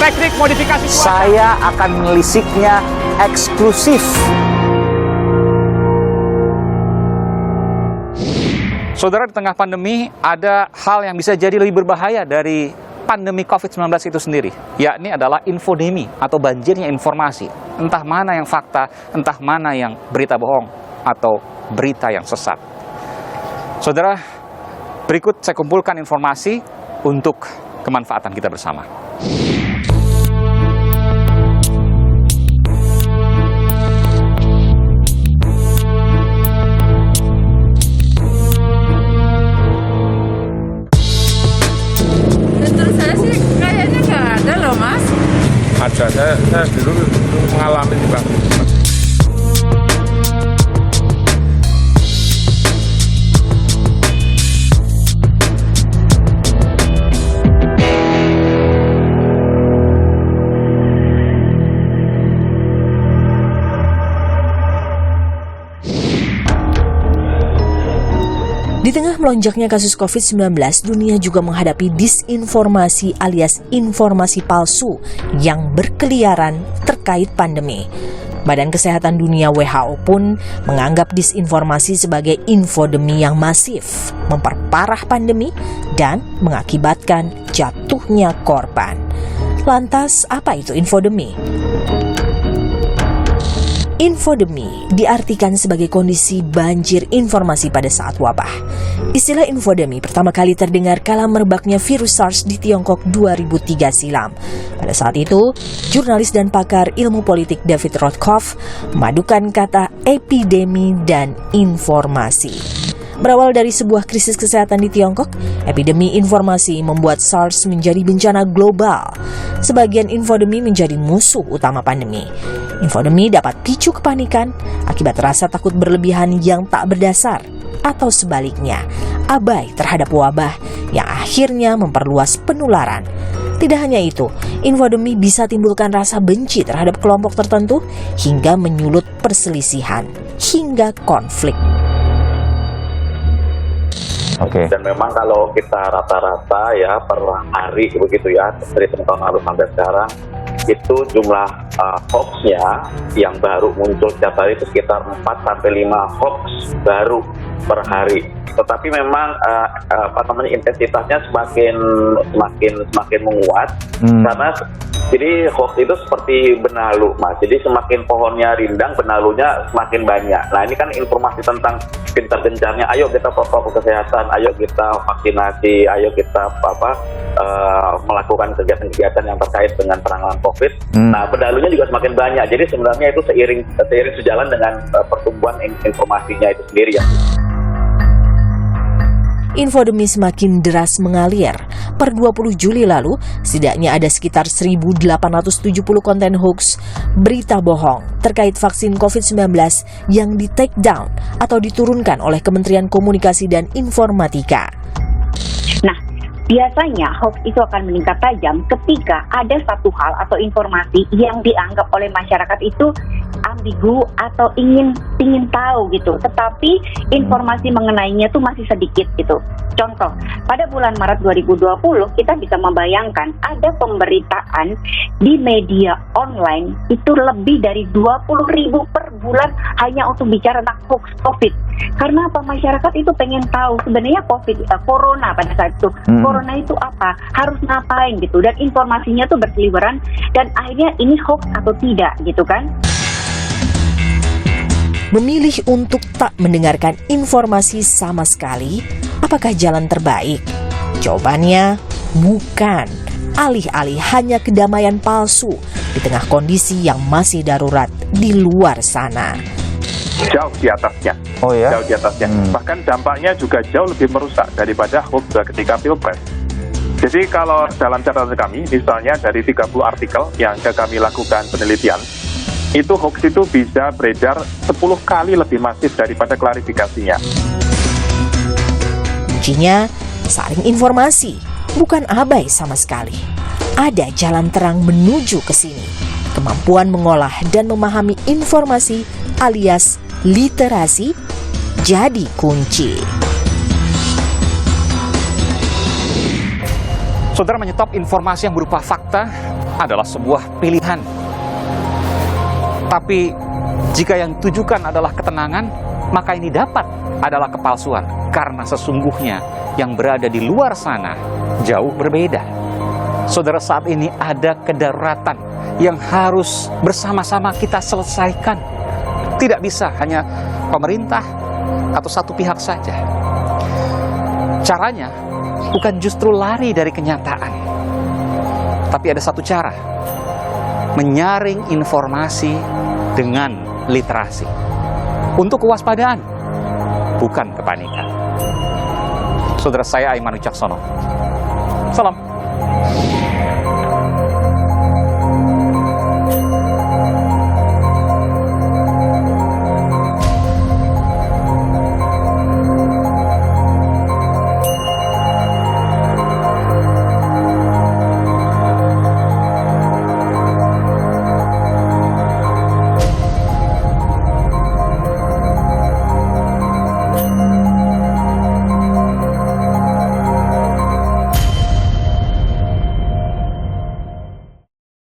teknik modifikasi cuaca. Saya akan menelisiknya eksklusif. Saudara, di tengah pandemi ada hal yang bisa jadi lebih berbahaya dari pandemi COVID-19 itu sendiri, yakni adalah infodemi atau banjirnya informasi. Entah mana yang fakta, entah mana yang berita bohong atau berita yang sesat. Saudara, berikut saya kumpulkan informasi untuk kemanfaatan kita bersama. Menurut saya sih kayaknya nggak ada loh, Mas. Ada, saya dulu mengalami di Bang. Di tengah melonjaknya kasus COVID-19, dunia juga menghadapi disinformasi alias informasi palsu yang berkeliaran terkait pandemi. Badan Kesehatan Dunia WHO pun menganggap disinformasi sebagai infodemi yang masif, memperparah pandemi dan mengakibatkan jatuhnya korban. Lantas, apa itu infodemi? Infodemi diartikan sebagai kondisi banjir informasi pada saat wabah. Istilah infodemi pertama kali terdengar kala merebaknya virus SARS di Tiongkok 2003 silam. Pada saat itu, jurnalis dan pakar ilmu politik David Rothkopf memadukan kata epidemi dan informasi. Berawal dari sebuah krisis kesehatan di Tiongkok, epidemi informasi membuat SARS menjadi bencana global. Sebagian infodemi menjadi musuh utama pandemi. Infodemi dapat picu kepanikan akibat rasa takut berlebihan yang tak berdasar, atau sebaliknya, abai terhadap wabah yang akhirnya memperluas penularan. Tidak hanya itu, infodemi bisa timbulkan rasa benci terhadap kelompok tertentu hingga menyulut perselisihan hingga konflik. Oke. Dan memang kalau kita rata-rata ya per hari begitu ya, dari tahun lalu sampai sekarang, itu jumlah hoax-nya yang baru muncul setiap hari itu sekitar 4-5 hoax baru per hari. Tetapi memang intensitasnya semakin menguat karena jadi hoax itu seperti benalu, Mas. Jadi semakin pohonnya rindang, benalunya semakin banyak. Nah, ini kan informasi tentang gencar-gencarnya, ayo kita protokol kesehatan, ayo kita vaksinasi, ayo kita melakukan kegiatan-kegiatan yang terkait dengan penanganan COVID. Nah, benalunya juga semakin banyak. Jadi sebenarnya itu seiring sejalan dengan pertumbuhan informasinya itu sendiri ya. Infodemi semakin deras mengalir. Per 20 Juli lalu, setidaknya ada sekitar 1.870 konten hoax, berita bohong terkait vaksin COVID-19 yang di-take down atau diturunkan oleh Kementerian Komunikasi dan Informatika. Nah, biasanya hoax itu akan meningkat tajam ketika ada satu hal atau informasi yang dianggap oleh masyarakat itu ambigu atau ingin tahu gitu, tetapi informasi mengenainya tuh masih sedikit gitu. Contoh, pada bulan Maret 2020 kita bisa membayangkan ada pemberitaan di media online itu lebih dari 20.000 per bulan hanya untuk bicara tentang hoax COVID. Karena apa? Masyarakat itu pengen tahu sebenarnya corona pada saat itu. Corona itu apa? Harus ngapain gitu. Dan informasinya tuh berseliweran dan akhirnya ini hoax atau tidak gitu kan. Memilih untuk tak mendengarkan informasi sama sekali, apakah jalan terbaik? Jawabannya bukan. Alih-alih hanya kedamaian palsu di tengah kondisi yang masih darurat di luar sana. Jauh di atasnya. Oh ya? Jauh di atasnya. Bahkan dampaknya juga jauh lebih merusak daripada hoax ketika Pilpres. Jadi kalau dalam catatan kami, misalnya dari 30 artikel yang kami lakukan penelitian, itu hoax itu bisa beredar 10 kali lebih masif daripada klarifikasinya. Kuncinya, saring informasi, bukan abai sama sekali. Ada jalan terang menuju ke sini. Kemampuan mengolah dan memahami informasi alias literasi jadi kunci. Saudara, menyetop informasi yang berupa fakta adalah sebuah pilihan. Tapi jika yang ditujukan adalah ketenangan, maka yang didapat adalah kepalsuan. Karena sesungguhnya yang berada di luar sana jauh berbeda. Saudara, saat ini ada kedaruratan yang harus bersama-sama kita selesaikan. Tidak bisa hanya pemerintah atau satu pihak saja. Caranya bukan justru lari dari kenyataan, tapi ada satu cara: menyaring informasi dengan literasi untuk kewaspadaan, bukan kepanikan. Saudara saya Aiman Wicaksono. Salam.